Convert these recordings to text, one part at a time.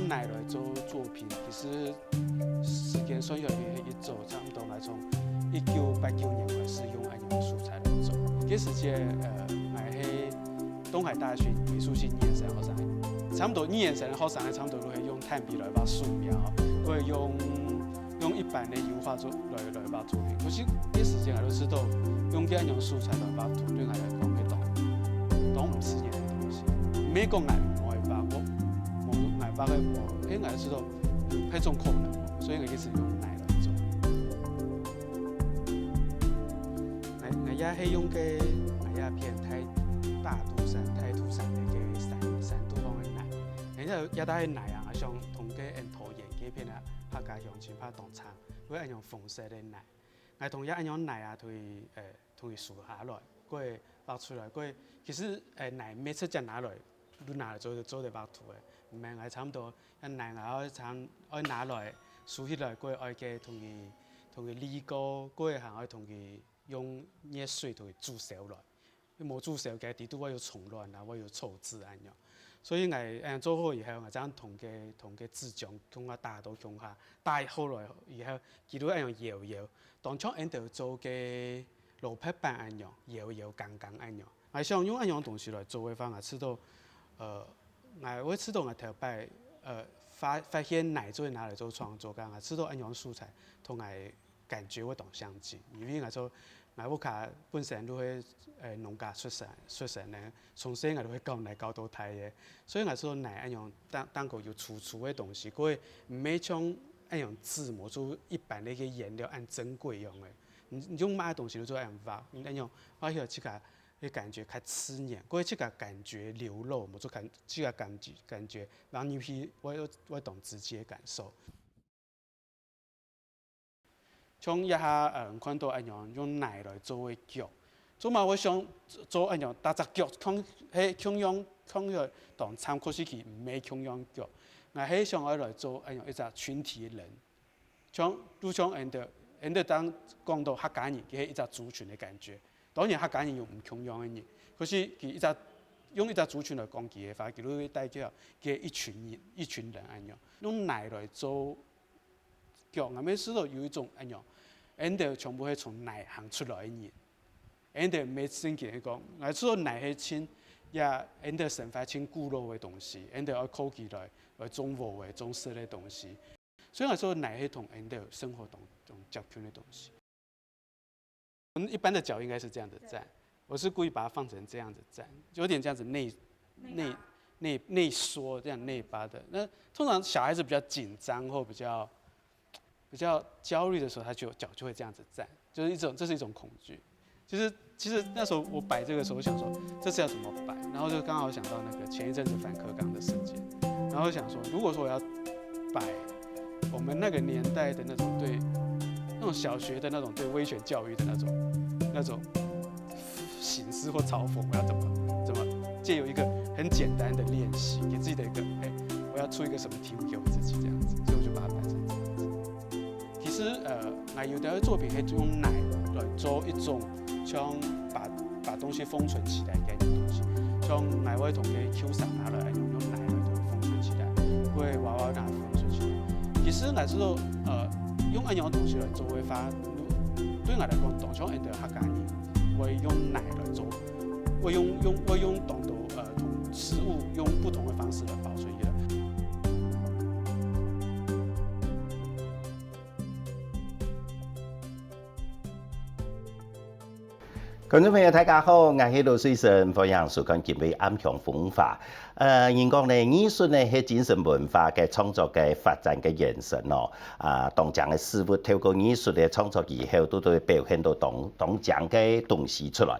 用奶来做作品，其实时间算下来一做，差不多来从1989年开始用安样素材来做。这时间我喺东海大学美术系研生学生，差不多研生的学生差不多都係用炭笔来画素描，或者用一般的油画来画作品。可是这时间我都知道，用这样素材来画图对我来讲係當唔是嘢嘅東西。美國我係畫，我畫嘅我係知道係種可能，所以我一直用奶來做。我也係用嘅，我也偏大肚山、太土山嘅山土方嘅奶。然後也帶奶啊，像同嘅人拖延幾片啊，客家鄉親拍當餐，會按樣紅色嘅奶。我同一按樣奶啊，同佢數下來，佢畫出來，佢其實奶每次就拿來做嚟畫圖嘅，唔係我差唔多一奶我拿來數起來，佢愛嘅同佢瀝過，佢係愛同佢用熱水同佢煮熟來。冇煮熟嘅地都我要蟲亂啊，我要臭字咁樣。所以我做好以後，我將同佢自講，同我打到共下，打好來以後，佢都一樣搖。當初我哋做嘅蘿蔔板咁樣，搖剛咁樣。我想用一樣東西來做嘅話，我知道，我知道我頭擺發現奶做拿來做創作㗎，我知道一樣素材同我感覺會同相近，因為我屋企本身都係農家出身咧，從細我都係教奶教到大嘅，所以我知道奶一樣當個要儲嘅東西，佢唔係像一樣字模做一般嘅顏料按珍貴用嘅，你用乜東西都做按畫，一樣我要自家嘅感覺較刺眼，佢自家感覺流露，冇做自家感覺，讓你去我懂自己嘅感受。從一下看到一樣用奶來做嘅腳，做嘛我想做一樣搭隻腳，係咁樣當參考時期唔係咁樣腳，我係想我來做一樣一隻群體嘅人，都像人哋當講到客家人，佢係一隻族群嘅感覺。當然客家人用唔同樣嘅嘢，可是佢用一隻族群來講佢嘅話，佢都會帶叫佢一群人一樣，用奶來做腳，我們知道有一種一樣。人哋全部係從奶行出來嘅嘢，人哋每次嘅講，我知道奶係親，也人哋生活親古老嘅東西，人哋愛科技來中和嘅中式嘅東西，所以我知道奶係同人哋生活同接近嘅東西。一般的腳應該是這樣子站，我是故意把它放成這樣子站，有點這樣子內縮，這樣內八的。那通常小孩子比較緊張或比較焦慮的時候，他腳就會這樣子站，這是一種恐懼。其實那時候我擺這個時候，我想說這是要怎麼擺，然後就剛好想到那個前一陣子反課綱的事件，然後想說，如果說我要擺我們那個年代的那種小學的那種對威權教育的那種形式或嘲諷，我要怎麼借由一個很簡單的練習，給自己的一個我要出一個什麼題目給我自己這樣子，所以我就把它擺成。其實我有啲作品係用奶來做一種像把東西封存起來嘅一種東西，像奶會同佢 Q 上拿來用奶來都封存起來，會娃娃拿來封存起來。其實我知道用一樣東西來做嘅話，對我來講，當初人哋客家人會用奶來做，會用當到同食物用不同嘅方式來保存起來。觀眾朋友大家好，我係羅水生，歡迎收看今日暗巷風化。人講咧，藝術咧係精神文化嘅創作嘅發展嘅延伸咯。當場嘅事物透過藝術嘅創作以後，都會表現到當場嘅東西出來。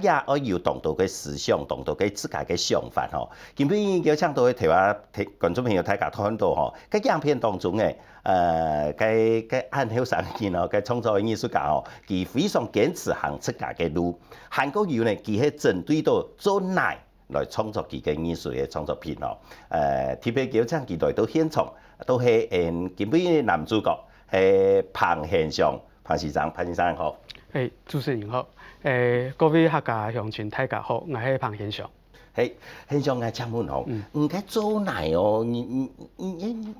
也可以當到嘅思想，當到嘅自家嘅想法吼。今日邀請到嘅台灣觀眾朋友大家看到吼，喺影片當中嘅嘅很後生嘅人嘅創作嘅藝術家吼，佢非常堅持行自家嘅路。韓國語呢，佢係針對到做奶來創作佢嘅藝術嘅創作品哦。特別邀請佢來到現場，都係今日男主角係彭賢祥，彭先生好。主持人好。各位客家鄉親大家好，我係彭賢祥。很想来请问哦，该做哪哦？你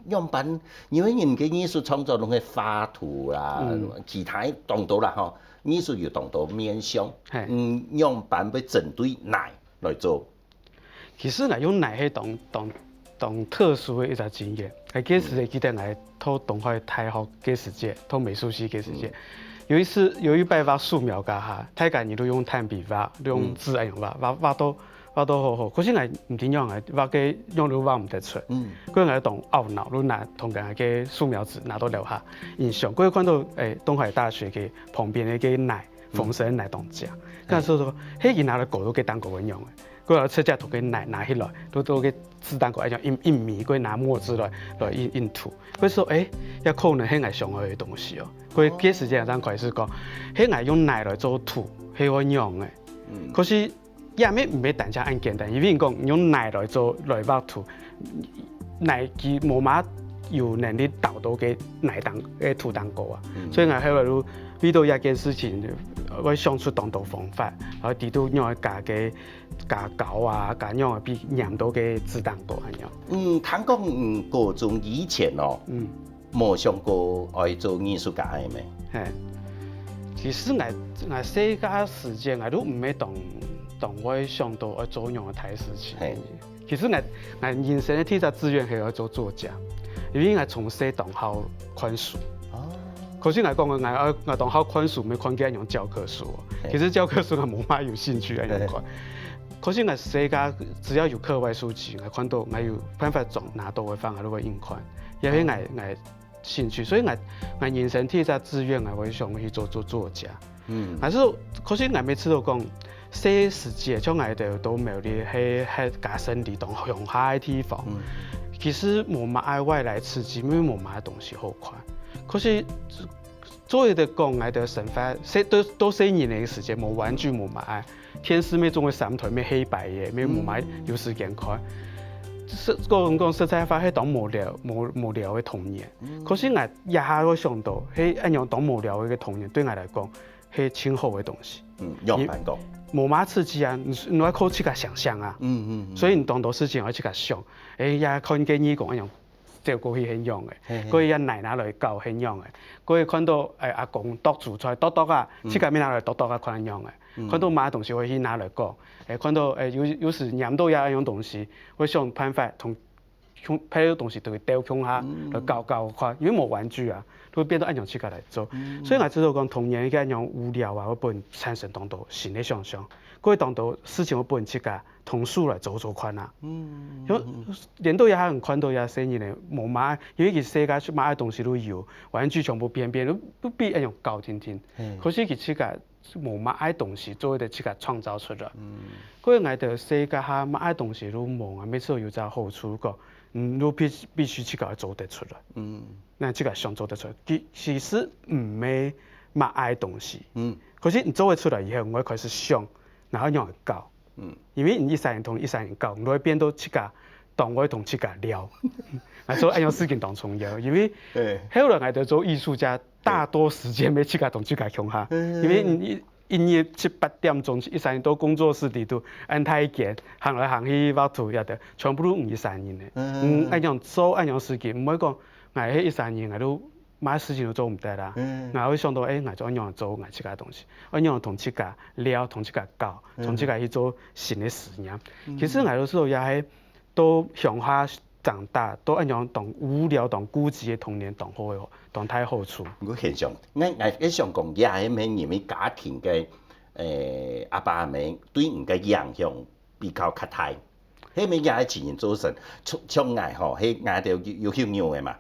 样板，因为你嘅艺术创作拢系画图啦，其他动作啦吼，艺术有动作面向，样板要针对哪来做？其实我用哪迄当特殊的一个经验，嗰时会记得我偷动画太学嗰时节，偷美术系嗰时节。有一摆画素描家哈，大家你都用炭笔画，都用自然用画到好，可是我唔点样啊，画嘅用到画唔得出，嗰我当懊恼，都拿同人嘅素描纸拿到留下印象。嗰看到东海大学嘅旁边嘅个奶缝生奶当家，嗰时候迄件拿来狗都给当狗人用嘅。嗰個車架圖嘅拿起來，都嘅子彈個一樣印米，佢拿墨汁來印圖。佢說一可能係我上去嘅東西哦。佢嗰時間咱開始講，係我用奶來做圖，係我用嘅。可是也咩唔係單只咁簡單，因為講用奶來畫圖，奶佢冇乜有能力導到嘅奶當嘅圖當個啊。所以我喺度遇到一件事情，我想出當道方法，然後地都用加膠啊，加用比黏到嘅子彈個咁樣。聽講高中以前哦，冇想過愛做藝術家嘅咩？係，其實我細個時間我都唔係當我想到我做樣嘅睇事情。其實我人生嘅第一個志願係要做作家，因為我從細當好看書。可是我講我當好看書，沒看見那種教科書。其實教科書我冇乜有興趣那種看。可是我細個只要有課外書籍，我看到我有辦法拿到嘅方，我都會印看，因為我興趣，所以我人生第一個志願我會想去做作家。但是可是我每次都講，細時節將我哋都冇啲喺加生理當向下嘅地方。其實冇乜愛外來刺激，因為冇乜東西好看。可是作為的講，我的生活都4年嘅時間，冇玩具冇乜愛，天師咩總會三台咩黑白嘅，咩冇乜有時間看。講實在話，係當無聊嘅童年。可是我一下會想到，係一樣當無聊嘅童年，對我嚟講係超好嘅東西。樣板講，冇乜刺激啊，你要靠自己想象啊。所以你當到事情要自己想，也看見你講一樣。照顧佢很用嘅，佢一奶奶來教很用嘅，佢看到阿公剁煮菜剁啊，自己咪拿來剁啊，看用嘅，看到乜東西會去拿來講，看到有時黏到一樣東西，會想辦法同拍到東西都會丟向下來教看，因為冇玩具啊，都會變到一樣自己來做，所以我知道講童年嘅一樣無聊啊，會幫人產生當到新嘅想象，佢當到事情會幫人自己同書來做看啊。因為連到也很看到也生意咧，冇買，因為佢世界買嘅東西都有，玩具全部變都比一樣高天天。可是佢自己冇買嘅東西，做得自己創造出來。嗰個我哋世界下買嘅東西都冇啊，每次都有隻好處個，都必須自己做得出來。那自己想做得出來，其實唔係買嘅東西。可是你做得出來以後，我開始想，然後用嚟教。因為你一世人同一世人教，你會變到自己當我同自己聊，所以一樣事情當重要。因為後來我哋做藝術家，大多時間要自己同自己講下，因為你夜7、8點鐘一世人到工作室裡度按太見，行來行去畫圖也得，全部都唔一世人嘅。一樣做一樣事情，唔會講我係一世人，我都乜事情都做唔得啦。我會想到我做一樣做我自己嘅東西，一樣同自己聊，同自己教，同自己去做新嘅實驗。其實我有時候也係到鄉下長大，都一樣當無聊、當孤寂嘅童年當好嘅，當太好處。我現象，我想講也係咩？因為家庭嘅阿爸阿媽對唔嘅影響比較較大。迄物也係自然造成，像我吼，迄我就有享用嘅嘛。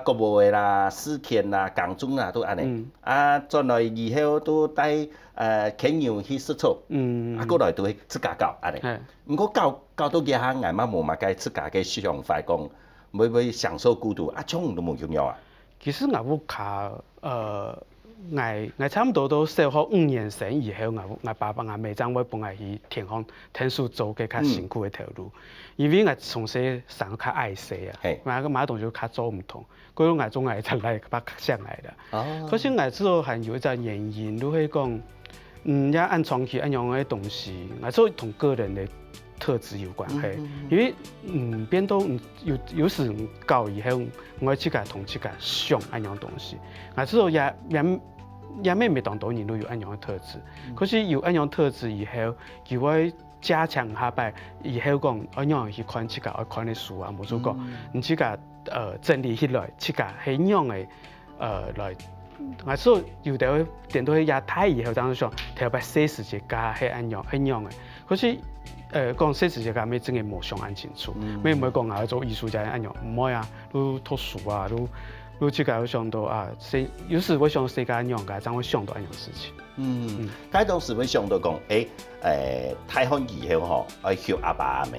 國務嘅啦、史前啦、港中啦都安尼。轉來以後都帶犬羊去食草。過來都會自家教安尼。毋過教到家下，我嘛無嘛該自家嘅想法講，要享受孤獨，種都冇享用啊。其實我屋卡我差唔多都小學5年生以後，我爸爸我媽將我幫我去田數做嘅較辛苦嘅條路，因為我從細生較愛食啊，我買東西較做唔同，嗰種我總係出來把較上來的。可是我之後還有一個原因，都係講，也按長期按樣嘅東西，我做同個人嘅特质有关系，因为变到有时教以后，我去个同去个想安样东西，我知道也没当多人都有安样的特质，可是有安样特质以后，就会加强下摆，以後講安樣去看自家愛看的書啊，無做講，你自家整理起來，自家係樣嘅來，我所有的點都係也睇以後，當時想條擺寫世界家係安樣嘅，可是講寫世界家咪真係冇想安清楚，咪唔會講啊做藝術家安樣，唔會啊，都讀書啊，都自家會想到啊，有時會想世界安樣嘅，真會想到安樣事情。嗰當時會想到講，太空以後吼，愛學阿爸阿媽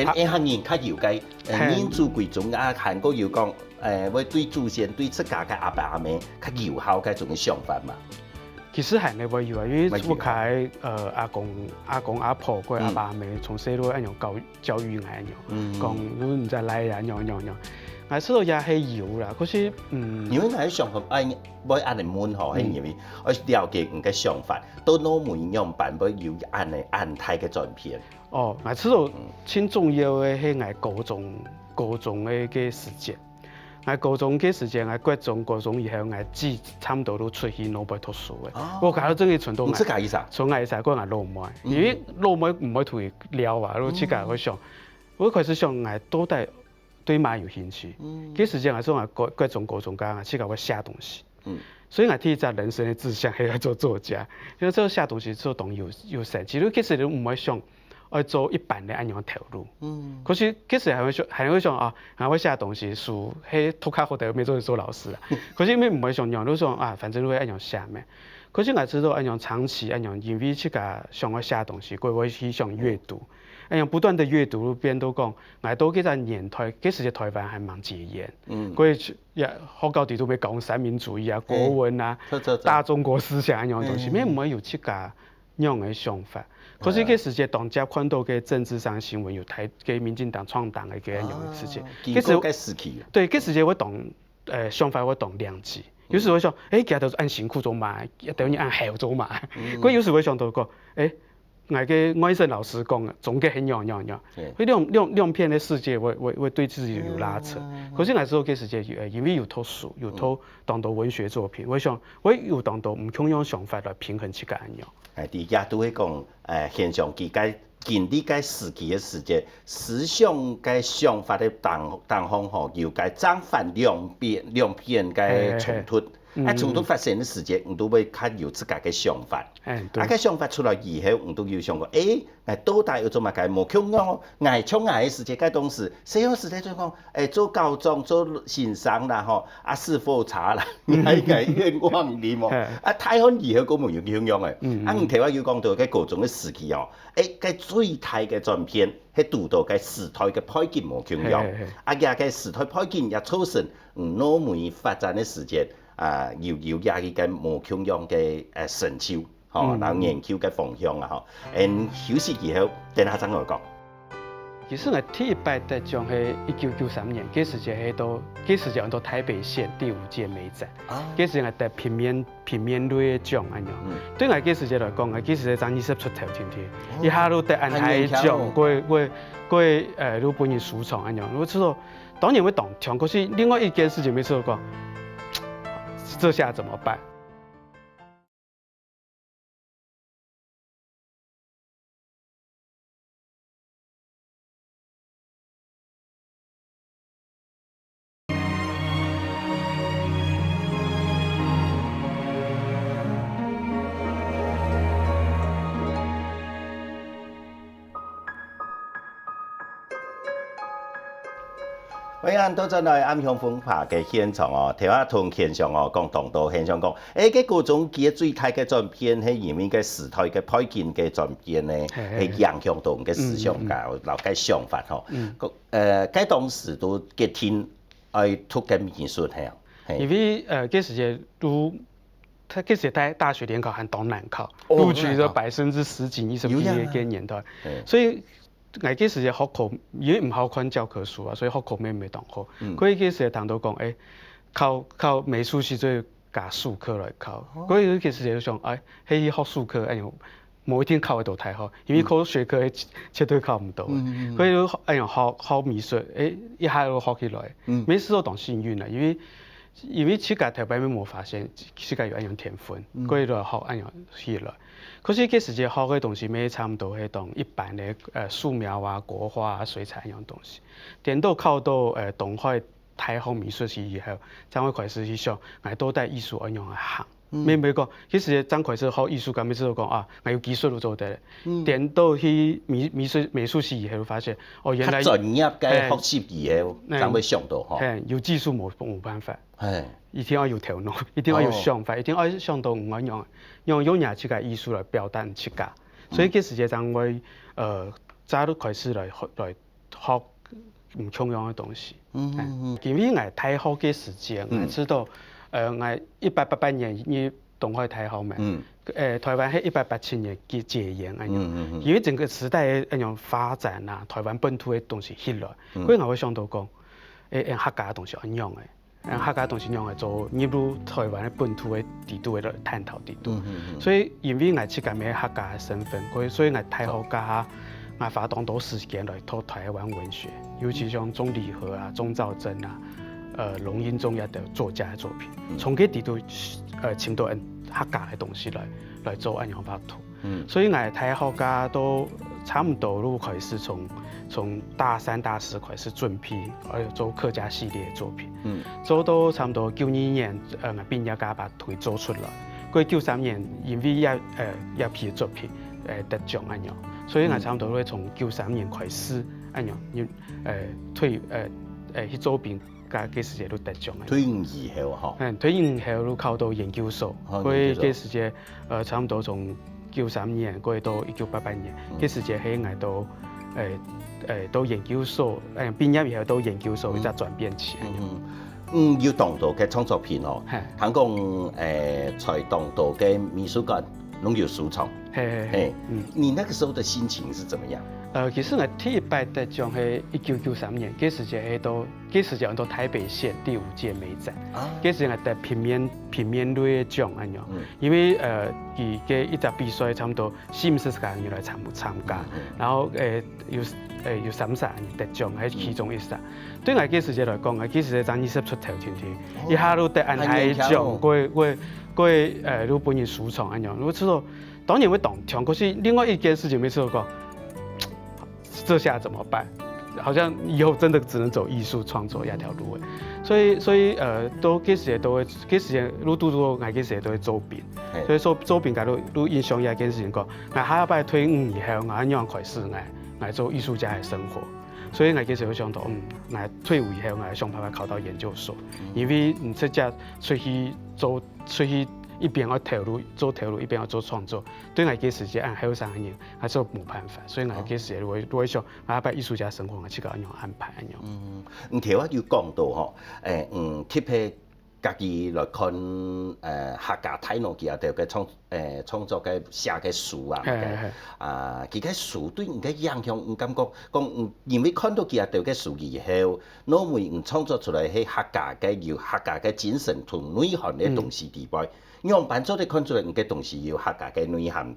喎，下人較了解，民族貴族啊，韓國要講，會對祖先對自家嘅阿爸阿媽較友好嘅種嘅想法嘛。其實係你會以為，因為我睇阿公阿婆嗰阿爸阿媽從細都一樣教育我一樣，講你唔使嚟啊，樣。我知道也係有啦，可是因為我喺想法，要按嚟問吼，係因為我了解唔嘅想法，到攞每樣辦要有按嚟安泰嘅轉變。哦，我知道最重要嘅係我高中嘅時間，我高中嘅時間，我高中以後，我只差唔多都出去攞去讀書嘅。我搞到真係傳到我，從我細個我老妹，因為老妹唔可以同佢聊啊，我自己我想，我開始想我到底對馬有興趣。嗰時間我說我高中間，我自己會寫東西。所以我第一隻人生嘅志向係要做作家，因為做寫東西做當有成。其實嗰時都唔會想要做一般嘅安樣條路。可是嗰時係會想啊，我會寫東西書係讀較好的，沒做老師啦。可是咪唔會想樣，都想啊，反正都會安樣寫咩。可是我知道安樣長期安樣，因為自己想要寫東西，我會去想閱讀。安樣不斷的閱讀，變到講，我到幾隻年代，嗰時嘅台灣係蠻戒嚴，佢也學到啲都咪講三民主義啊、國文啊、大中國思想安樣東西，咩唔會有自家樣嘅想法。可是嗰時嘅當家看到嘅政治上新聞，有睇嘅民進黨創黨嘅嗰樣嘅事情，嗰時期，對，嗰時嘅我當想法我當兩極，有時我想，其實都按辛苦做嘛，等於按好做嘛，佢有時會想到講，我嘅外省老師講啊，總結很樣，佢兩片嘅世界會對自己有拉扯。可是我知道嘅世界，因為有套書，有套當到文學作品，我想我有當到唔同樣想法來平衡自己安樣。啲也都會講現象佢嘅經歷嘅時期嘅時節，思想嘅想法嘅當方吼，有嘅正反兩片嘅衝突。衝突發生嘅時節，我都會較有自家嘅想法。個想法出來以後，我都要想過，我到底要做乜嘅？冇強樣，我衝我嘅時節，嗰當時細個時代就講，做高中做先生啦，吼，師傅茶啦，係嘅願望嚟喎。太空以後嗰門有強樣嘅，我頭先要講到嘅高中嘅時期哦，個最大嘅轉變係讀到嘅時代嘅背景冇強樣，也嘅時代背景也促成攞門發展嘅時節。要也嘅無窮樣嘅成就，然後研究嘅方向啊，休息以後，等下再來講。其實我第一擺得獎係1993年，嗰時就係到台北縣第5屆美展，嗰時我得平面類嘅獎安樣。對我嗰時就來講，我嗰時就爭20出頭天天，一下都得安台獎，佢都本人收藏安樣。我知道當然會當獎，可是另外一件事情沒做過。這下怎麼辦？我啱到咗嚟暗鄉風化嘅現場哦，頭下同現場哦講同到現場講，個嗰種嘅最大嘅轉變係因為嘅時代嘅背景嘅轉變咧，係影響到嘅思想家留嘅想法吼。嗰當時都嘅天愛讀嘅美術係。因為嗰時嘅都，佢嗰時大學聯考係當難考，錄取咗10%幾20%嘅年代，所以。我嗰時嘅學科，因為唔好看教科書啊，所以學科咩未當好。佢嗰時談到講，考美術系最加術科來考。佢嗰時就想，喺學術科，某一天考得到太好，因为考学科绝对考唔到。所以學美術，一下就學起來，每次都當幸運啦，因為自家頭擺冇發現自家有一樣天分，所以就學一樣起來。可是嗰時節學嘅東西，咩差唔多係當一般嘅素描啊、國畫啊、水彩一樣東西。等到考到東海大學美術系以後，才會開始去想，我到底藝術一樣行。咩講？嗰時剛開始學藝術，咁咪知道講啊，我有技術都做得。等到去美術系以後，發現哦，原來專業嘅學習以後，才會想到嗬。有技術冇辦法。一定要有頭腦，一定要有想法，一定要想到唔樣用人自家藝術來表達自家。所以嗰時陣我早都開始來學唔同樣嘅東西。因為我大學嘅時間，我知道我1888年入東海大學嘛，台灣係1887年嘅解嚴咁樣。因為整個時代嘅一樣發展啊，台灣本土嘅東西起來，所以我會想到講客家嘅東西一樣嘅。客家東西用嚟做入入台灣嘅本土嘅地圖嘅探討地圖，所以因為我自己咩客家嘅身份，所以我大學家我花當多時間來讀台灣文學，尤其像鍾理和啊、鍾肇政啊、龍應忠一啲作家嘅作品，從嗰地圖尋到客家嘅東西來做一樣畫圖。所以我大學家都差唔多都開始從大三、大四開始準備做客家系列嘅作品。做到差唔多92年，我畢業家把佢做出來。過93年，因為一批作品得獎一樣，所以我差唔多會從93年開始一樣，去作品家嘅時節都得獎。退伍以後嗬。退伍以後都考到研究所，所以嘅時節差唔多從93年過到1988年，嘅時節喺我到到研究所，畢業以後到研究所一隻轉變期。要當到嘅創作品哦，香港在當到嘅美術館攏有收藏。你那個時候的心情是怎麼樣？其實我第一擺得獎係1993年，嗰時節到台北縣第5屆美展，嗰時我得平面類嘅獎一樣，因為佢嘅一隻比賽差唔多40-50個人來參加，然後有30人得獎係其中一隻。對我嗰時節來講，我嗰時節爭20出頭天，一下都得安排獎，佢都本人收藏一樣。我知道當然會當獎，可是另外一件事情沒試過。這下怎麼辦？好像以後真的只能走藝術創作一條路誒。所以都幾時都會，幾時都都我幾時都會做編。所以做編家都影響一件事情講，我下一擺退伍以後，我一樣開始我做藝術家嘅生活。所以我幾時會想到，我退伍以後，我想辦法考到研究所，因為唔直接出去。一邊要做投入，一邊要做創作，對我嘅時間按後生嘅人，還是冇辦法，所以我嘅時間會想，我把藝術家生活我自己咁樣安排咁樣。唔條啊要講到嗬，特別家己來看客家太農佢哋嘅創作嘅寫嘅書啊，佢嘅書對唔嘅影響，唔感覺講，因為看到佢哋嘅書以後，攞會唔創作出來係客家嘅有客家嘅精神同內涵嘅東西地位。樣板做的看出來，唔嘅東西有客家嘅內涵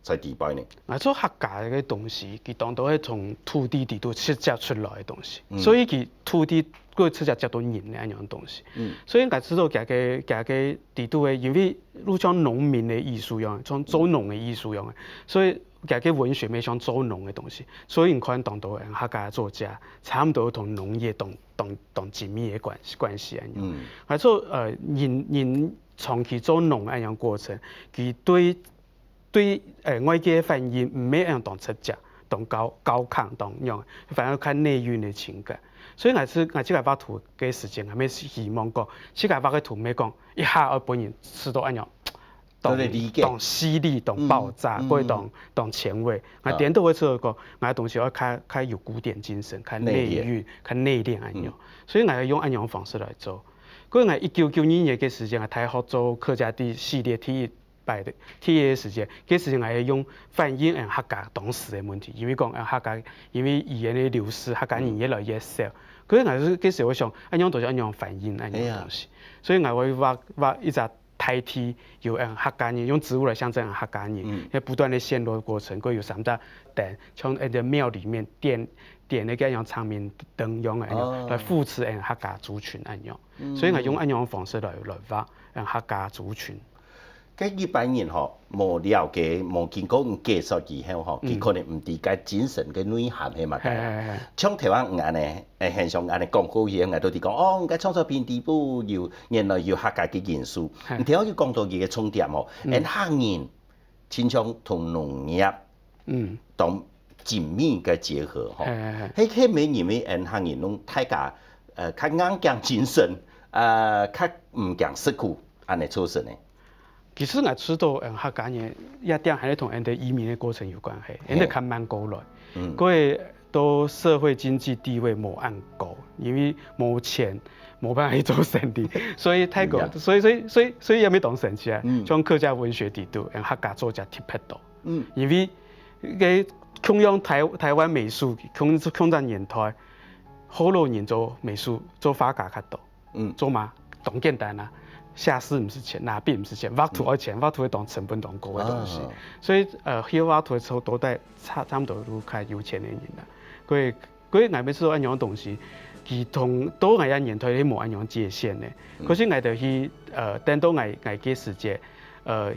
在地位呢。我做客家嘅東西，佢當到係從土地地度直接出來嘅東西，所以佢土地佢直接接到人嘅一樣東西。所以我知道嘅地度嘅，因為如像農民嘅藝術樣，像做農嘅藝術樣嘅，所以嘅文學咪像做農嘅東西。所以你看當到客家作家，差唔多同農業當緊密嘅關係一樣。我做人。長期做農一樣過程，佢對外界反應唔係一樣當直接、當高亢、當樣，反而看內蘊嘅情感。所以我即個畫圖嘅時間，我咪希望講，即個畫嘅圖咪講一下我本人知道一樣，當犀利、當爆炸，或者當前衛。我點都會知道講，我嘅東西要較有古典精神、較內蘊、較內斂一樣。所以我要用一樣方式來做。嗰個1992年嘅時間，我大學做客家啲系列第一嘅時間，嗰時間我係用反映客家當時嘅問題，因為講客家因為語言嘅流失，客家人越來越少。嗰時我想一樣就一樣反映一樣東西，所以我會畫一隻代替有客家人，用植物来象征客家人，不断的陷落的过程，佮有三大灯，从庙里面点那个样长明灯用来扶持客家族群安样，所以我用安样方式来画客家族群。咁一般人无了解，无经过技术以后佢可能唔理解精神嘅内涵係乜嘢。像台灣人呢，現象安尼講好嘢，我都哋講哦，嘅創作片底部原來有客家嘅元素。唔聽佢講到佢嘅重點客人親像同農業同緊密嘅結合喺每年嘅客人攏大家較硬頸精神，較唔驚失去安尼做成呢。其實我知道客家人一點係同人哋移民嘅過程有關係，人哋較慢過來，佢到社會經濟地位冇咁高，因為冇錢，冇辦法去做生意，所以泰國，所以有咩當神奇啊？像客家文學地度，客家作家特別多，因為嘅供養台灣美術，抗戰年代，好多人做美術做畫家較多，做嘛當簡單啊。下士唔是錢，拿筆唔是錢，畫圖要錢，畫圖係當成本當高嘅東西，所以去畫圖嘅時候都帶差唔多都較有錢嘅人啦。佢我每次都一樣東西，佢同都係一年代係冇一樣界限嘅。可是我哋去等到我嘅時節，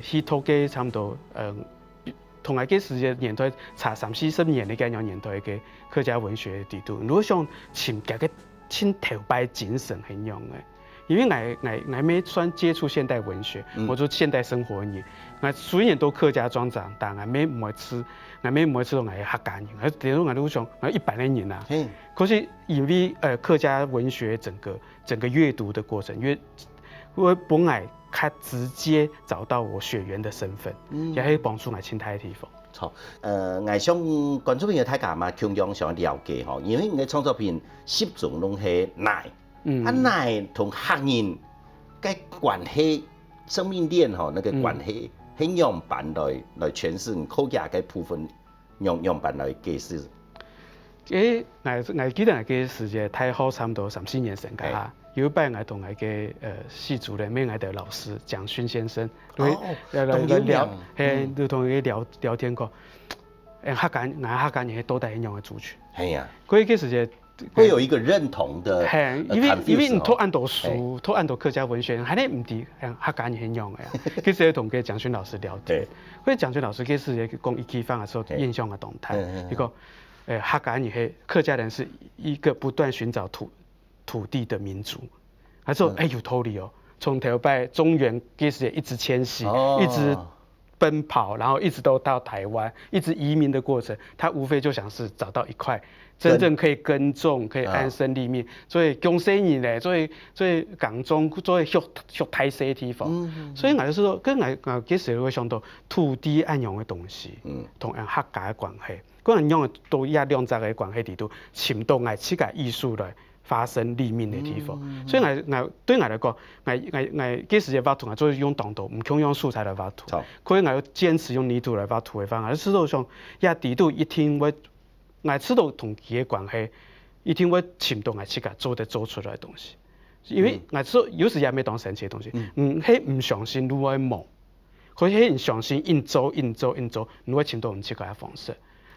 去討嘅差唔多同我嘅時節年代差30-40年嘅一樣年代嘅客家文學地度，如果想尋家嘅親頭擺精神係樣嘅。因為我沒算接觸現代文學，我做現代生活嘅，我雖然都客家莊長，但我沒每次到我係客家人，我都想我一般嘅人啊。可是因為客家文學整個閱讀的過程，我本來較直接找到我血緣的身份，也係幫助我親太嘅地方。錯，我想觀眾朋友大家嘛，同樣想了解嗬，因為我創作片攝種攏係奶。奶同客人嘅關係、生命鏈那個關係，係樣辦來詮釋客家嘅部分，樣辦來解釋。我記得我嘅時節太好，差唔多3-4年前㗎。有一擺我同我嘅系主任，我嘅老師蔣勳先生，來聊，就同佢聊天過。客家人係多大一樣嘅族群。係啊。嗰個時節。會有一個認同的，因為你拖按到書，拖按到客家文學，係你唔知客家人係樣嘅。嗰時同佢蔣勳老師聊天，嗰蔣勳老師嗰時講一期飯嘅時候，印象嘅動態，佢講客家人係客家人是一個不斷尋找土地的民族。佢說有道理哦，從頭擺中原嗰時一直遷徙，一直奔跑，然後一直都到台灣，一直移民的過程，他無非就想是找到一塊真正可以耕種、可以安身立命，所以供生人咧，所以港中，所以學大勢嘅地方。所以我就是說，跟我幾時會想到土地安樣嘅東西，同客家嘅關係，嗰樣樣都一兩隻嘅關係地度，潛到我自家藝術來發生立命嘅地方。所以我對我嚟講，我幾時嘅畫圖，我就是用當圖，唔強用素材來畫圖。所以我要堅持用泥土來畫圖嘅方法，知道上一地度一定會。我知道同佢嘅關係，一定會潛到我自己做出來嘅東西，因為我知道有時也未當神奇嘅東西，係唔相信如何摸，佢係唔相信硬做，如何潛到唔自己嘅方式。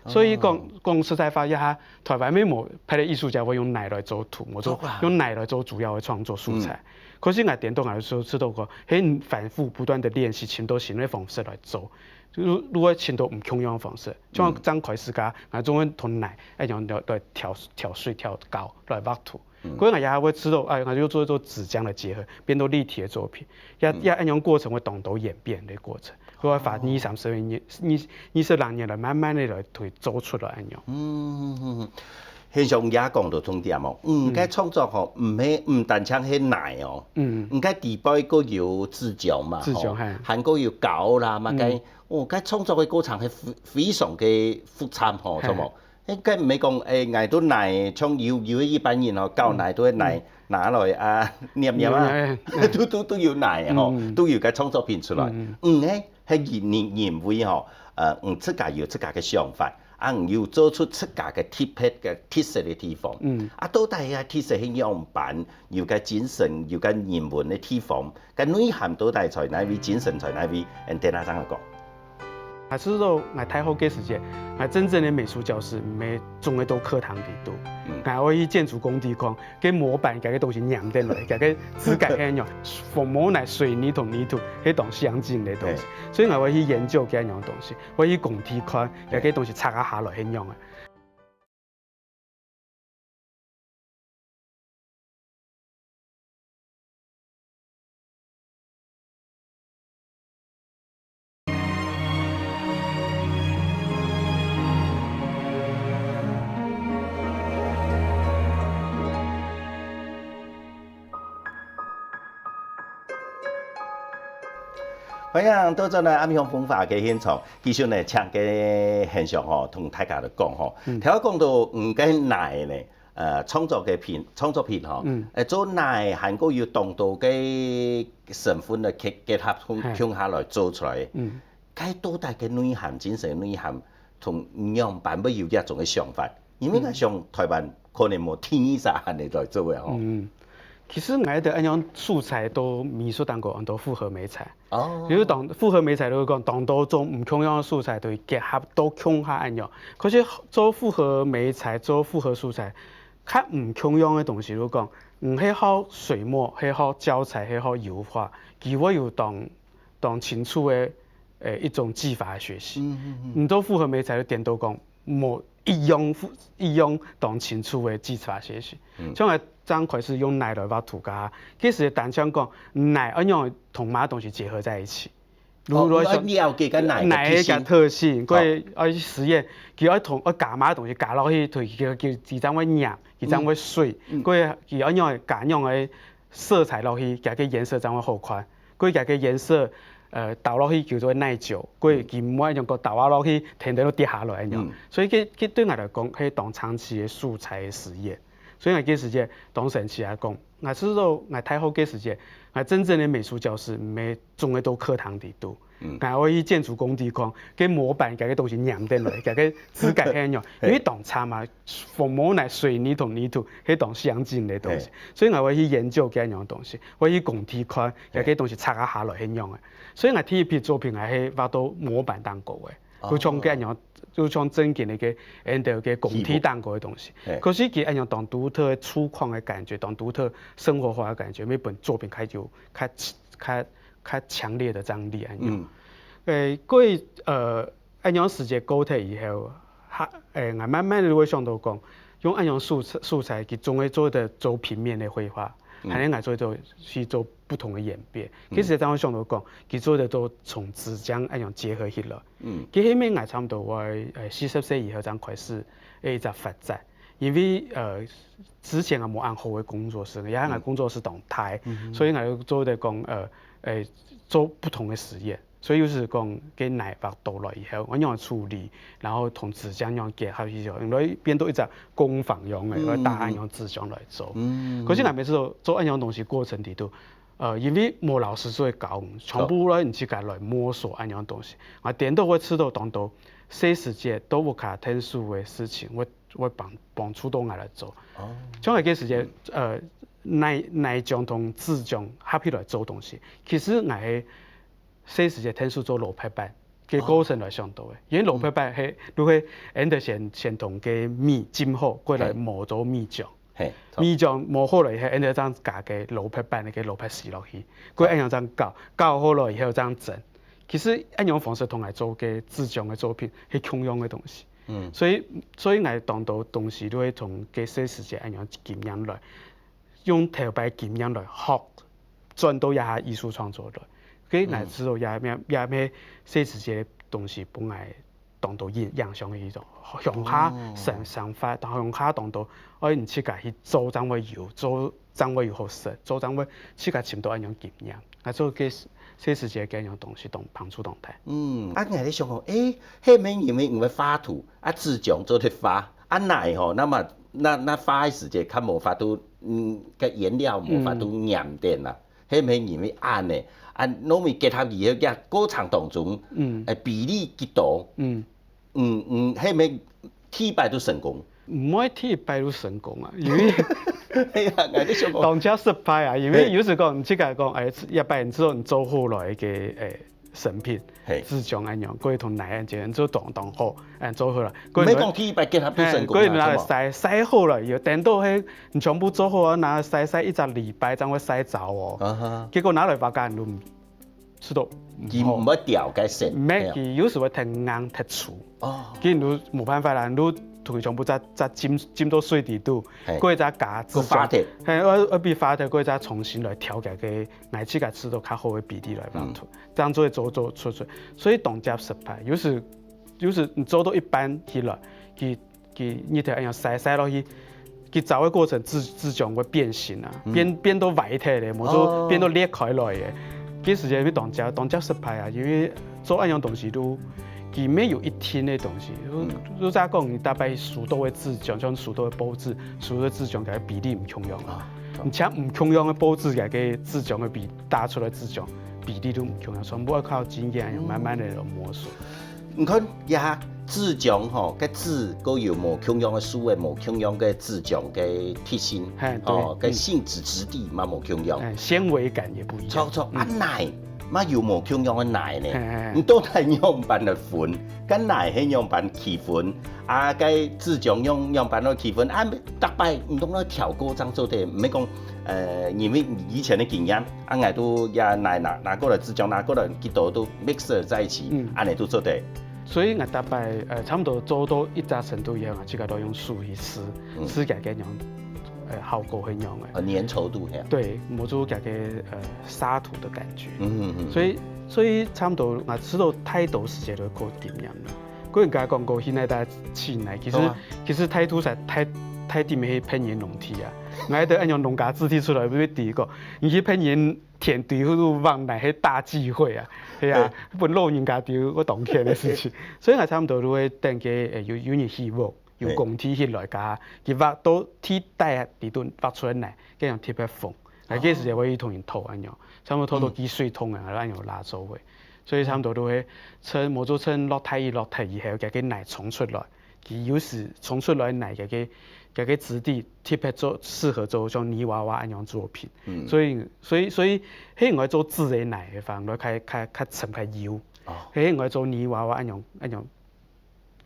所以講實在話一下，台灣咩冇派啲藝術家會用奶來做圖，我做用奶來做主要嘅創作素材。可是我點到我嘅時候知道個係反覆不斷的練習，潛到新嘅方式來做。如果潛到唔同樣方式，像張凱世家，我總會同奶一樣來調水調高來畫圖。嗰個也會知道，我就做紙漿的結合，變到立體的作品。一樣過程會動到演變的過程，佢會發20-30年、20-30年來慢慢的來推做出來一樣。現象也講到重點哦，嘅創作吼唔單止係奶哦，嘅地擺個有製造嘛，韓國有搞啦嘛，嘅創作嘅過程係非常嘅複雜吼，錯冇？嘅唔係講捱到奶，像有一般人哦，搞奶都係奶拿來捏啊，都要奶吼，都要嘅創作片出來。係認為吼，自家有自家嘅想法。有做出出家嘅特色嘅地方。到底啊特色嘅样板，又嘅精神，又嘅人文嘅地方，嘅内涵到底在哪位，精神在哪位？等下怎样讲？还是说，俺太后给时间，俺真正的美术教室没种的都课堂里多，俺我以建筑工地框，给模板给个东西酿得来，给个质感很样，粉末乃水泥同泥土，迄东相近的东西，所以俺我去研究给样东西，我以工地框给个东西拆下来很样的。欢迎到咗呢暗乡风化嘅现场，继续呢，请嘅现象吼，同大家嚟讲吼。头我讲到嘅奶呢，创作品吼，做奶韩国要当到嘅成分嘅结合向下来做出来，该多大嘅内涵、精神内涵，同样版本有一种嘅想法，因为我想台湾可能冇天啥行嚟来做嘅吼。其实俺的按样素材都美术当过，都复合媒材。哦。比如当复合媒材都讲，当多种唔同样的素材都结合到共下按样。可是做复合媒材、做复合素材，较唔同样的东西，如讲，迄好水墨，迄好胶彩，迄好油画，其我有当清楚的一种技法的学习。唔做复合媒材的点都讲，冇一样当清楚的技法学习。像我刚开始用奶来画涂鸦，其实单想讲奶按样同马东西结合在一起。如果想了解个奶嘅特性，佢爱实验，佢爱同加马东西加落去，佢叫几张会染，几张会水，佢按样加样嘅色彩落去，加个颜色怎会好看，佢加个颜色。倒落去叫做耐久，佢佢唔可以用個倒落去，停到跌下來咁樣。所以佢對我來講係當長期嘅素材嘅實驗。所以我嗰時間當神奇來講，我知道我太後嗰時間，我真正的美術教室唔係種喺到課堂裡度。我以建築工地框，給模板給個東西釀得來，給個質感很樣。因為當差嘛，粉末乃水泥同泥土，係當相近的東西。所以我去研究嗰樣東西，我以工地框給個東西拆下來很樣嘅。所以我第一批作品係畫到模板當過嘅，就從嗰樣，就從真件嘅嘅工體當過嘅東西。可是佢嗰樣當獨特嘅粗獷嘅感覺，當獨特生活化嘅感覺，每本作品佢就較強烈的張力咁樣。過咁樣時間過去以後，我慢慢就會想到講，用咁樣素材佢總會做平面的繪畫。還能做去做不同的演變，其實當我想到講，佢做的都從紙漿咁樣結合起來。佢後面我差唔多我40歲以後才開始一直發展，因為之前我冇按好嘅工作室，而我工作室動態，所以我做的講做不同的實驗。所以就是講，給奶白倒來以後，我樣處理，然後同紙漿樣結合起來，因為變到一隻工坊樣嘅，我打按樣紙漿來做。可是我每次做按樣東西過程裡頭，因為冇老師做教，全部咧唔自己來摸索按樣東西。我點都會知道當到細時節都無卡特殊嘅事情，我幫助到我來做。像我嘅時節，奶漿同紙漿合起來做東西，其實我係。細時節天數做羅拍板嘅過程來上到嘅，因為羅拍板係如果人哋先同嘅米浸好，過來磨咗米漿，米漿磨好來以後，人哋將加嘅羅拍板嘅羅拍絲落去，過一樣將搞好來以後將整。其實一樣方式同嚟做嘅紙漿嘅作品係同樣嘅東西。所以我當到東西都會從嘅細時節一樣經驗來，用頭擺經驗來學，轉到一下藝術創作來。佢乃知道也咩細時節嘅東西本來當到影響嘅一種，向下想法，但向下當到我唔自家去做怎會有，做怎會有好食，做怎會自家尋到一樣經驗，啊做嘅細時節嘅一樣東西當幫助動態。我哋想講，迄面因為唔會畫圖，紙漿做啲畫，奶吼，那麼那畫嘅時節較無法度，個顏料無法度染點啦，迄面因為暗嘅。糯米結合以後，嘅過程當中，比例幾多，迄咪天败都成功。唔可以天拜都成功啊，因为哎呀，我哋想讲，当家失败啊，因为有时讲，即个讲，一百年之后你做好来嘅神品，自强安样，佢同奶安就做当好，做好啦。唔係講天敗結合都成功佢拿嚟曬好啦，要等到迄你全部做好啊，拿曬一個禮拜，才會曬走哦。結果拿來發間都唔出到。佢唔會掉嘅線。唔係，佢有時會太硬太粗。哦。佢都冇辦法啦，都同佢全部再浸到水底度，佢再加自強。我比發條佢再重新來調解嘅，捱起個吃到較好嘅比例來幫助，這樣做出，所以當家失敗，有時你做到一半起來，佢你條樣曬落去，佢走嘅過程自強會變形啊，變到歪體咧，冇做變到裂開來嘅。其實就係當家失敗啊，因為做一樣東西都，佢沒有一天嘅東西。如咋講，你大概數到嘅自強，像數到嘅保質，數到自強嘅比例唔同樣啊。而且唔同樣嘅保質嘅自強嘅比打出來自強比例都唔同樣，全部要靠經驗，慢慢嚟摸索。你看也自強吼，個字都有無同樣嘅書嘅，無同樣嘅自強嘅特性，哦，個性質地嘛無同樣，纖維感也不一樣。錯，啊奶嘛有無同樣嘅奶呢？你都係樣板嘅粉，跟奶係樣板起粉，啊個自強樣板嘅起粉，啊大概唔懂得調過這樣做的，唔係講因為以前嘅經驗，啊我都也奶拿過來自強，拿過來幾多都 mix 在一起，安尼都做得。所以我大概差唔多做到一定程度以後，我自己都用水去試嘅樣效果係樣嘅。粘稠度係。對，冇做嘅沙土的感覺。所以差唔多我知道太多時間都靠經驗啦。嗰人家講過現在大家錢嚟，其實太多實太點係噴煙農體啊。我喺度按樣農家字體出來，會第一個，你去噴煙田地嗰度往來係大忌諱啊。係啊，本老人家丟我當天嘅事情，所以我差唔多都會等佢有人希望，有工體起來加，佢挖到鐵帶地度挖出來嚟，咁樣貼一縫，係幾時會同人討安樣，差唔多討到幾水桶啊，安樣拉走嘅，所以差唔多都會趁冇做趁落太以後，嘅個奶衝出來，佢有時衝出來奶嘅個質地貼做適合做像泥娃娃安樣作品，所以喺我做自然奶嘅方，我較沉較油，喺我做泥娃娃安樣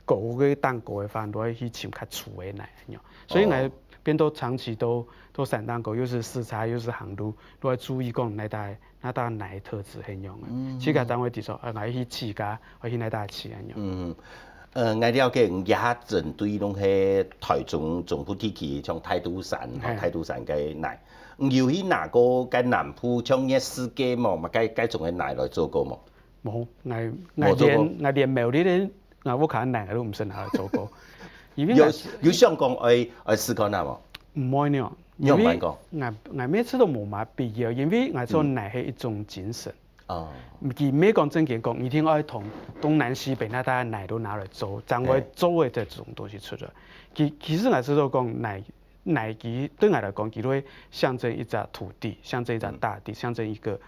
狗嘅蛋糕嘅方，我去尋較粗嘅奶安樣，所以我變到長期都散蛋糕，又是食材又是行路，都要注意講那大奶特質係樣嘅，自家單位提出，我去試家，我去那大試安樣。我了解，也針對攏係台中總部地區，像太都山嘅奶，有去哪個嘅南部像嘢世界冇，嘛該種嘅奶來做過冇？冇，我連苗栗咧，我屋企奶我都唔識拿來做過。有想講愛試過哪冇？唔會呢，因為我每次都冇乜必要，因為我做奶係一種精神。佢咩講正經講，一定要同東南西北那大奶都拿來做，將我做嘅這種東西出來。其實我知道講奶佢對我來講，佢都會象徵一隻土地，象徵一隻大地，象徵一個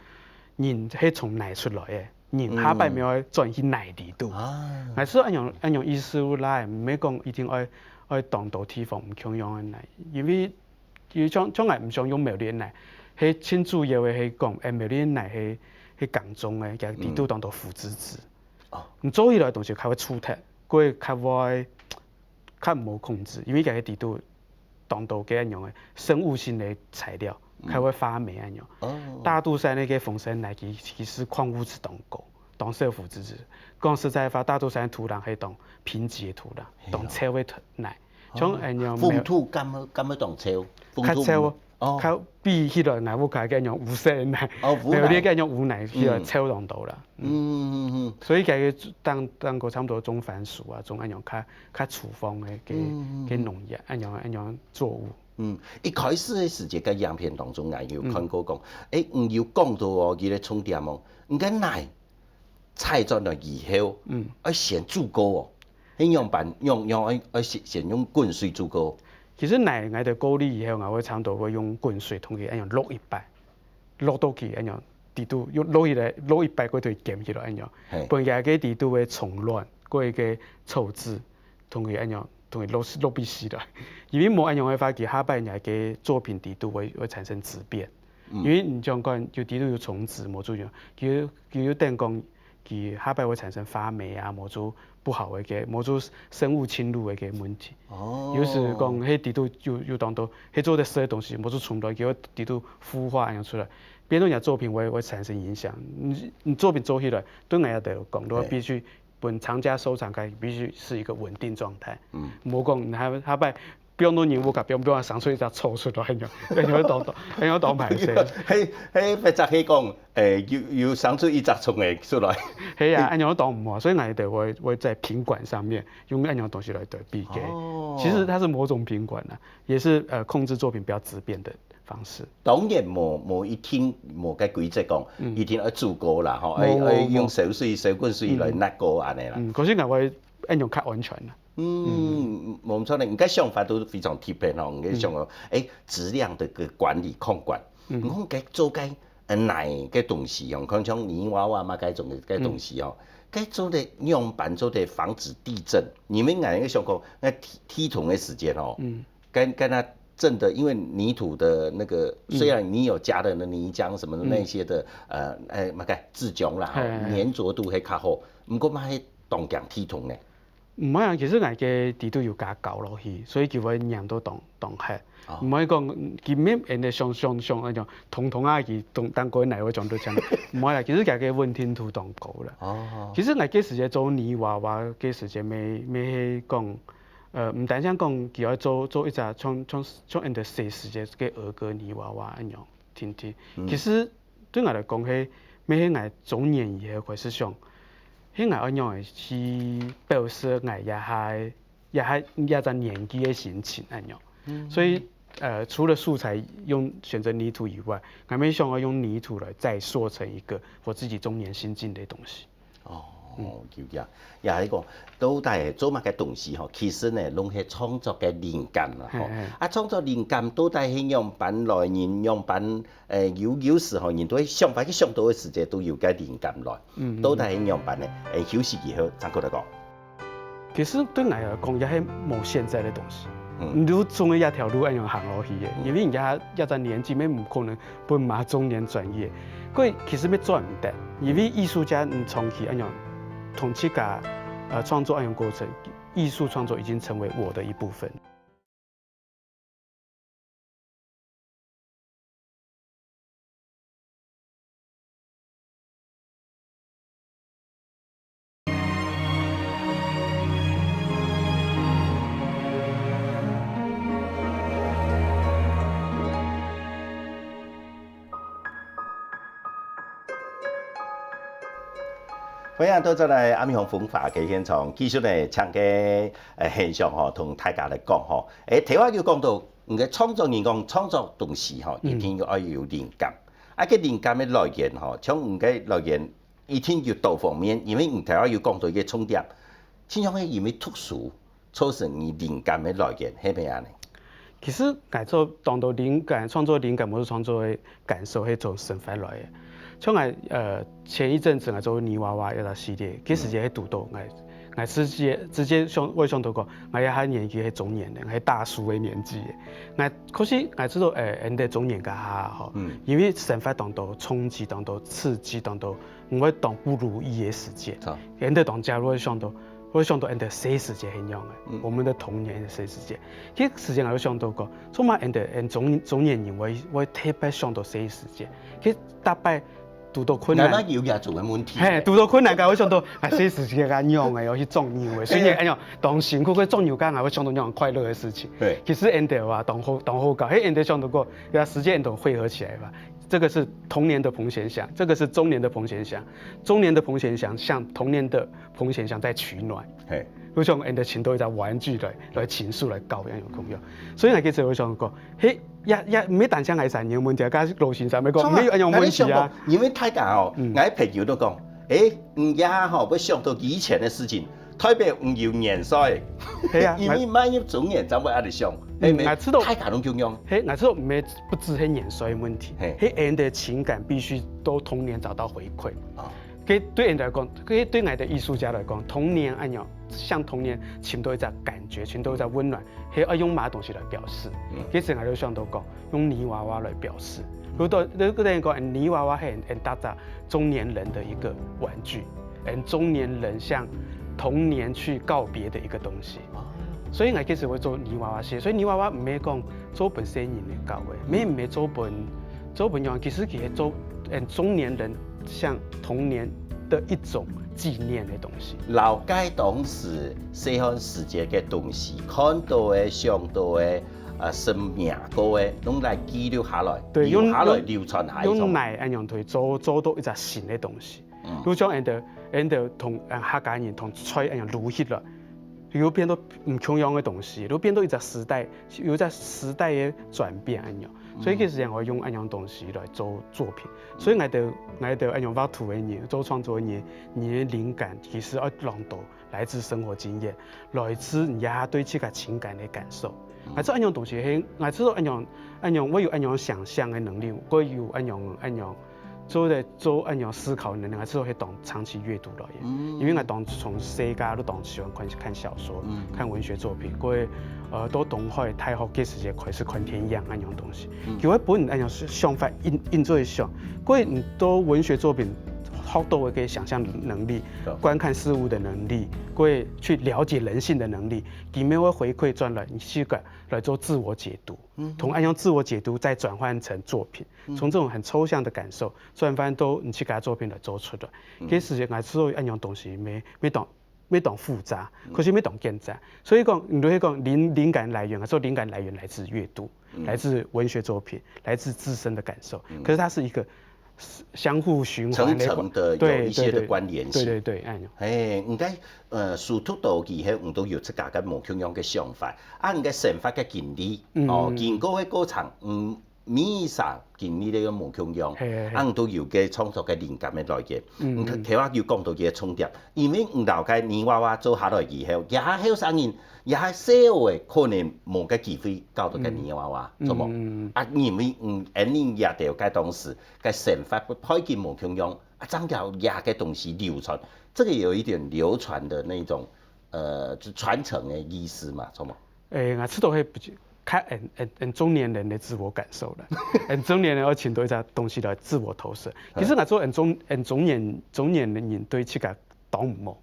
人係從奶出來嘅，人下擺咪要轉去奶地度。我知道按樣意思來，唔係講一定要當到地方唔強用嘅奶，因為將來唔想用苗栗奶，係清主要嘅係講苗栗奶係港中嘅，其實地都當到腐殖質。唔做起來東西較會粗體，佢較唔好控制，因為佢地都當到嘅一樣嘅生物性嘅材料，較會發霉一樣。大肚山呢個風山奶其實礦物質當高，當少腐殖質。講實在話，大肚山土壤係當貧瘠嘅土壤，當臭嘅奶。像一樣風土咁樣當臭，較臭。較比起來我屋企嘅樣無色奶，苗栗嘅樣無奶起來超當到啦。所以佢當個差唔多種番薯啊，種一樣較廚房嘅農業，一樣作物。一開始嘅時節嘅樣片當中，我有看過講，唔要講到哦，佢哋重點哦，唔該奶菜咗落以後，要先煮過哦，喺樣辦用先用滾水煮過。其實奶我哋高麗以後，我會差唔多會用滾水同佢一樣淥一擺，淥到佢一樣地度，淥起來淥一擺佢就鹹起來一樣，半夜嘅地度會從軟，过一个凑字，同佢安样，同佢落笔死来。因为冇安样嘅话，佢下摆人嘅作品地度会产生质变。因为你像讲，就地度有虫子，冇做样，佢有等讲，佢下摆会产生发霉啊，冇做不好嘅，冇做生物侵入嘅问题。哦，有时讲，迄地度有当到，迄做的食的东西，冇做存落，叫地度孵化安样出来。别人家作品会产生影响，你作品做起来，对人家都有讲，都必须本藏家收藏家必须是一个稳定状态。冇讲你下摆。不用多年，我甲不用生出一只臭出来，很有当排泄。迄别则去讲，有生出一只虫的出来。系啊，安样当唔好，所以我哋会在品管上面用安样东西来对比给。其实它是某种品管啊，也是控制作品不要质变的方式。当然无一天无个规则讲，一定要注高啦，吼，要用手水、手滚水来拿高安尼啦。可是我会安样较安全啦。冇错咧，而家想法都非常贴片吼，而家想质量的个管理控管，我讲该做该奶个东西哦，像泥娃娃嘛，该种个东西哦，该做的样板做的防止地震。你们哪个想讲那梯桶的时间哦，跟它震的，因为泥土的那个，虽然你有加的那泥浆什么的那些的嘛个质浆啦，粘着度还较好，不过嘛迄动强梯桶呢。唔係啊，其實我嘅地都要加搞落去，所以叫佢釀到當黑。唔可以講佢咩人哋上嗰種通啊，佢當個奶會撞到真。唔係啦，其實佢嘅溫天土當高啦。其實我嘅時間做泥娃娃嘅時間未係講唔單止講佢要做一隻像人哋細時間嘅兒歌泥娃娃一樣天。其實對我嚟講係咩係我中年以後開始想。迄我安樣去表示我也在年紀的心情安樣，所以除了素材選擇泥土以外，我們想要用泥土來再塑成一個我自己中年心境的東西。就這樣，也係講到底做乜嘅東西吼，其實呢，攏係創作嘅靈感啦吼。創作靈感到底係樣板來，人樣板有時候人都會想法去想到嘅時間都有個靈感來。到底係樣板呢？休息以後再過來講。其實對我嚟講，也係冇現在嘅東西。你都總係一條路一樣行落去嘅，因為人家一個年紀，咩唔可能奔馬中年轉業。佢其實咩做唔得，因為藝術家你長期一樣。同這個創作一樣過程，藝術創作已經成為我的一部分。歡迎到咗嚟暗陽風化嘅現場，繼續嚟請嘅現象嗬，同大家嚟講嗬。頭先要講到，嘅創作人講創作東西嗬，一定要有靈感。個靈感嘅來源嗬，像嘅來源一定要多方面，因為頭先要講到嘅重點，先講係因為特殊造成你靈感嘅來源係咩啊？其實我當到靈感，創作靈感或者創作嘅感受係從生發來嘅。像前一陣子我做泥娃娃一個系列，嗰時間喺讀到我直接想到講，我一下年紀係中年人，係大叔嘅年紀嘅。可是我知道人哋中年嘅下嗬，因為生活當到衝擊當到刺激當到，唔會當不如意嘅時間。人哋當假如我想到人哋細時間係樣嘅，我們的童年嘅細時間。嗰時間我想到講，做乜人中年人會特別想到細時間，佢大概。遇到困難，有也做緊問題。係，遇到困難嘅，我想到細時間嘅樣嘅，要去種牛嘅，所以哎呀，當辛苦佢種牛間，我會想到那種快樂嘅事情。對，其實人哋話當好搞，嘿，人哋想到過，要時間人都匯合起來吧。這個是童年的彭賢祥，這個是中年的彭賢祥，中年的彭賢祥向童年的彭賢祥在取暖。係。好像人哋請到一隻玩具來情愫來教養有功用，所以我記得我想講，嘿，唔係單向係神有問題，加路線上咪講，沒有一樣問題啊。因為大家哦，我朋友都講，唔呀吼，會想到以前嘅事情，特別唔要年歲，係啊，因為萬一中年就會喺度想，我知道大家都咁樣，我知道不止係年歲問題，係人的情感必須都童年找到回饋。对人来讲，对我的艺术家来讲，童年按样像童年，寻到一只感觉，寻到一只温暖，系要用乜东西来表示。其实我都想到讲，用泥娃娃来表示。如果人讲泥娃娃是很大家中年人的一个玩具，中年人向童年去告别的一个东西。所以我其实会做泥娃娃戏，所以泥娃娃唔係講做本新人嚟搞嘅，唔係做本樣，其實佢係做中年人向童年的一種紀念的東西。了解當時細漢時節嘅東西，看到嘅、想到嘅、生命過嘅，攏來記錄下來，留下來流傳下來。用嚟一樣去做到一隻新嘅東西。如將人哋同客家人同吹一樣錄起來。有變到唔同樣嘅東西，有變到一個時代，有一個時代嘅轉變一樣，所以其實我用一樣東西來做作品，所以我哋一樣畫圖嘅人做創作嘅人，你嘅靈感其實要讓到來自生活經驗，來自你呀對這個情感嘅感受，我做一樣東西係，我知道一樣，我有一樣想象嘅能力，我有一樣。做一樣思考能力，我知道係當長期閱讀來嘅，因為我當從細家都當喜歡看小說、看文學作品，過到東海大學嘅時間開始看天樣一樣東西，叫我本人一樣想法印做一想，過唔到文學作品學到嘅想象能力、觀看事物的能力，過去了解人性的能力，裡面會回饋轉來去來做自我解讀，同按用自我解讀再轉換成作品，從這種很抽象的感受轉換到你去把作品來做出來。其實我知道按樣東西沒當複雜，可是沒當簡單。所以講，你都可以講靈感來源，說靈感來源來自閱讀，來自文學作品，來自自身的感受。可是它是一個相互循環的，有一些的關聯性。對，按樣。唔該，殊途道義係唔都有自家嘅無窮樣嘅想法，唔該生活嘅經歷，經過嘅過程，每一場經歷呢個無窮樣，唔都有嘅創作嘅靈感嘅來源。其實要講到嘅重點，因為唔了解泥娃娃做下來以後，也係後生人，也係社會可能冇嘅機會搞到嘅泥娃娃，做冇？因為你也了解當時嘅生活開見無窮樣，將條也嘅東西流傳，這個有一點流傳的那種傳承嘅意思嘛，做冇？我知道係看中年人的自我感受了，中年人要請到一隻東西來自我投射。其實我做中年人對這個當唔冇，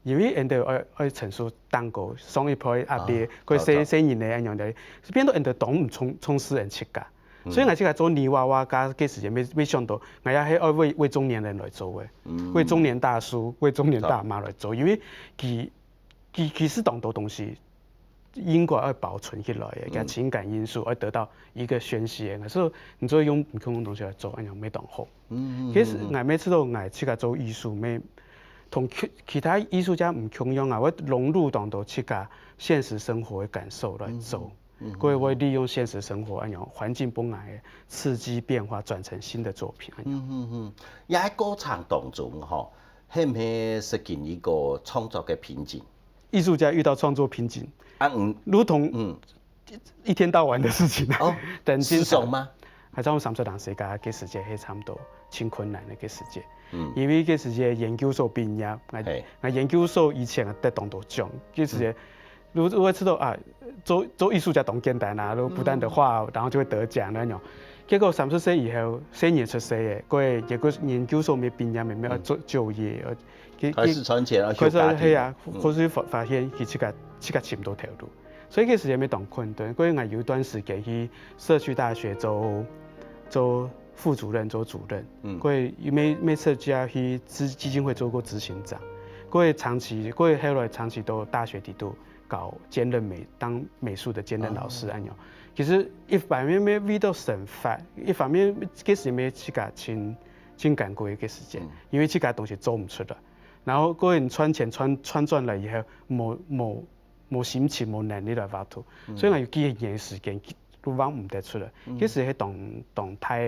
因為人哋要陳述蛋糕，上一輩阿伯佢細年嘅一樣嘅，變到人哋當唔從事人切㗎。所以我這個做泥娃娃家嘅時間沒想到，我也係要為中年人來做嘅，為中年大叔、為中年大媽來做，因為其實當到東西。應該要保存起來嘅，嘅情感因素而得到一個宣泄嘅，所以你就用唔同嘅東西來做，一樣沒當好。其實我每次都我自己做藝術，沒同其他藝術家唔同樣啊，我融入當到自己現實生活嘅感受來做，所以我利用現實生活一樣環境本來嘅刺激變化，轉成新的作品。也喺過程當中，係唔係實現一個創作嘅瓶頸？藝術家遇到創作瓶頸。如同一天到晚的事情等思想嗎？係在我30歲世界嘅時節係差唔多挺困難嘅時節，因為嘅時節研究所畢業，我研究所以前得當到獎，嘅時節，如果知道做藝術家當簡單啦，不斷的畫，然後就會得獎那種。結果30歲以後，4年出世嘅，佢結果研究所未畢業，咪要做就業，開始賺錢，開始係啊，開始發現佢自己尋唔到條路，所以嗰時間咪當困頓。嗰我有一段時間去社區大學做副主任、做主任，嗰每社區啊去基金會做過執行長，嗰後來長期到大學底都搞兼任當美術的兼任老師咁樣。其實一方面咪遇到神法，一方面嗰時咪自己真艱苦嘅時間，因為自己東西做唔出來，然後嗰人賺錢賺轉來以後冇心情冇能力來畫圖，所以我要幾年時間都畫唔得出來。嗰時係當太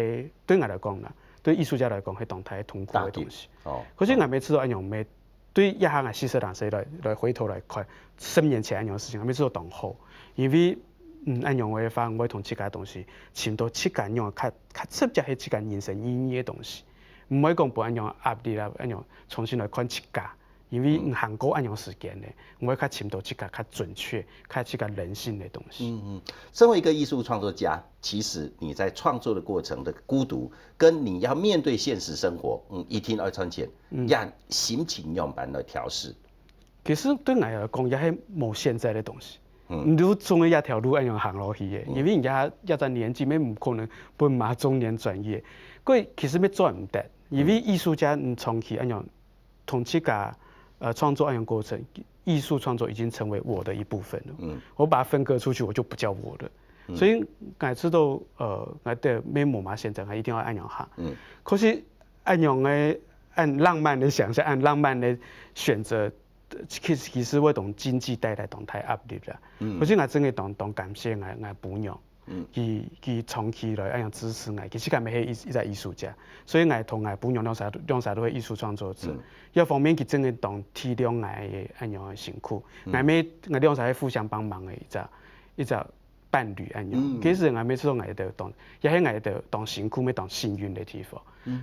對我來講啦，對藝術家來講係當太痛苦嘅東西。可是我每次都一樣咩，對一下我40歲來回頭來看10年前一樣事情，我每次都當好，因為一樣我會同自己東西尋到自己樣較直接係自己人生意義嘅東西。唔可以讲本安样压力啦，安样重新来看切价，因为韩国安样时间呢，我会较深度切价较准确，较切价人性的东西。身为一个艺术创作家，其实你在创作的过程的孤独，跟你要面对现实生活，一天要赚钱，让心情样板来调试。其实对我来讲，也系冇现在的东西。你总有一条路按样行落去的，因为人家一在年纪，咩唔可能奔马中年转业。佢其实咩做唔得，因为艺术家长期按样同这个创作按样过程，艺术创作已经成为我的一部分了。我把它分割出去，我就不叫我了。所以我知道我的咩冇嘛现在，我一定要按样行。可是按样的按浪漫的想象，按浪漫的选择。其实我同经济带来同太压力啦，可是我真嘅同感谢我父娘，佢长期来样支持我，其实佢咪系一个艺术家，所以我同我父娘两晒都系艺术创作者。一方面佢真嘅同体谅我嘅样嘅辛苦，我两晒系互相帮忙嘅一个伴侣样。其实我每次都我哋当，也系我哋当辛苦咪当幸运嘅地方。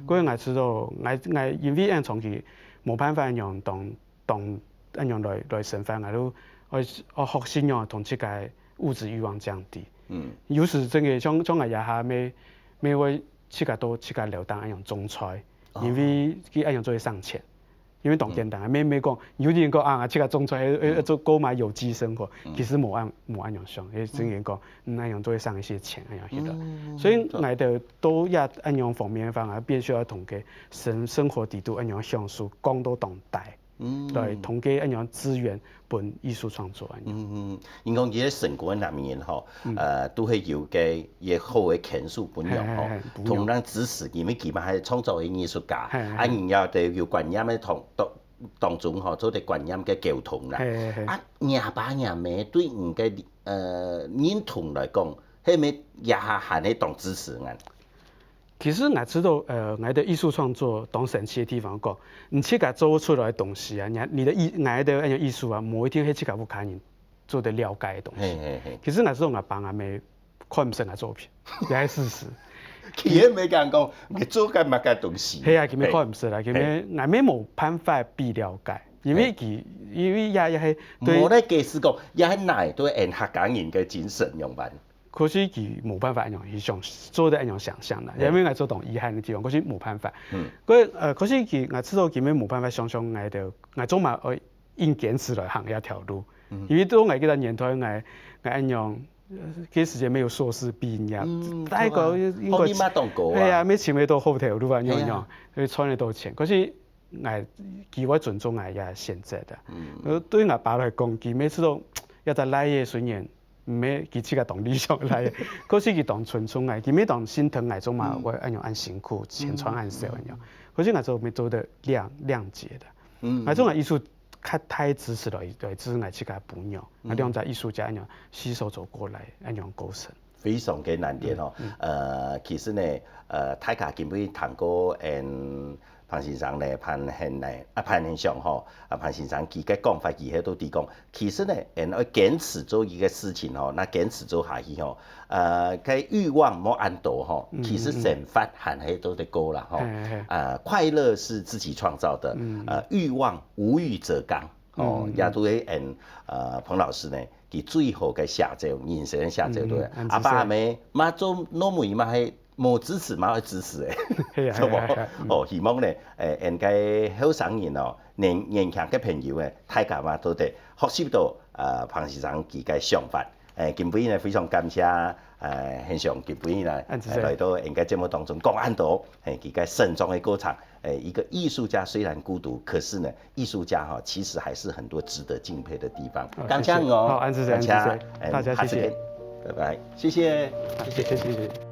所以我知道我因为样长期冇办法样当。按样来生活，我学习样同这个物质欲望降低。有时真嘅像我也下咩会这个了当按样种菜，因为佢按样做上钱，因为当简单，咩讲有啲人讲啊，这个种菜做购买有机生活，其实冇按样想，真嘅讲按样做上一些钱按样去的。所以我哋都也按样方面反而必须要同佢生活地度按样享受，讲到当代。来同给一样资源本艺术创作一样。因讲伊个成果那面吼，都系有嘅也好嘅权数本样吼，同咱支持，因为基本系创作嘅艺术家，人要得要观念嘅当中吼，做啲观念嘅沟通啦。爷爸爷妈对唔嘅认同来讲，系咪也系喺当支持人？其实我知道，我的艺术创作当神奇的地方讲，你这个做出来的东西啊，你的我的艺术啊，某一天迄这个不可能做得了解的东西。其实我知道我爸阿妹看唔上我作品，也系事实。佢也没讲讲，你做緊乜嘅东西？係啊，佢咪看唔上啦，佢咪我咪冇辦法必了解，因为也係對。我咧解釋講，也係奶對人客家人嘅精神用辦。可是佢冇辦法一樣去想做得一樣想象啦，因為我做同遺憾嘅地方，可是冇辦法。可是佢我知道佢咪冇辦法想象我做埋我應堅持來行一條路，因為都我記得年代我一樣。嗰時沒有碩士畢業，大個應該係啊，咩前面都 hotel 都話樣，佢賺得到錢。可是我佢我尊重我也現在的，對我爸來講，佢每次都一隻來嘅雖然唔係佢自己當理想來嘅，可是佢當尊重我，佢咪當心疼我做嘛，我一樣按辛苦，錢賺按少一樣。可是我做咪做得諒解的，我做藝術。太支持来支持我自己本样，我兩在藝術家一樣攜手走過來一樣過程。非常嘅難點哦。其實呢，大家見會談過潘先生咧，潘先生吼，潘先生佢嘅講法，佢喺度啲講，其實呢，要堅持做一個事情吼，那堅持做下去吼，嘅慾望冇按到吼，其實成法還喺度的高啦吼，快樂是自己創造的，慾望無欲則剛，哦，也都係彭老師呢，佢最後嘅寫照，人生嘅寫照都係，阿爸阿媽媽做農務嘛係。冇支持嘛去支持嘅，錯冇？哦，希望咧，應該後生人哦，年輕嘅朋友咧，大家嘛都得學習到彭先生佢嘅想法。今晡呢非常感謝現場今晡呢來到應該節目當中講很多佢嘅慎重嘅過程。一個藝術家雖然孤獨，可是呢，藝術家哈其實還是很多值得敬佩的地方。感謝我，好，安志生，大家謝謝，拜拜，謝謝，謝謝。